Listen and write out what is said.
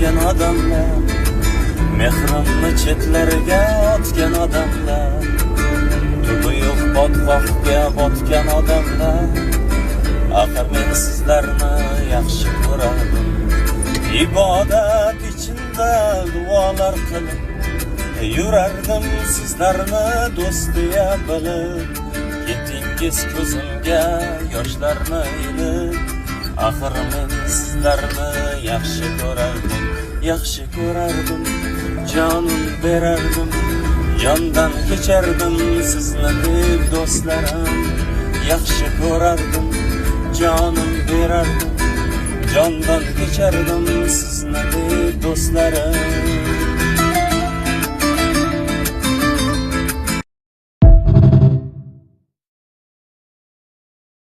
o'tgan odamlar, mehrimni chetlarga otgan odamlar, tubi yo'q botqoqqa botgan odamlar. Axir men sizlarni yaxshi ko'rardim, ibodat ichinda duolar qilib yurardim, sizlarni do'stiya bilib. Ketdingiz ko'zimga yoshlarni ilib, axir men sizlarni yaxshi ko'rardim, jonim berardim, jondan kechardim sizni deb do'stlarim. Yaxshi ko'rardim, jonim berardim, jondan kechardim sizni deb do'stlarim.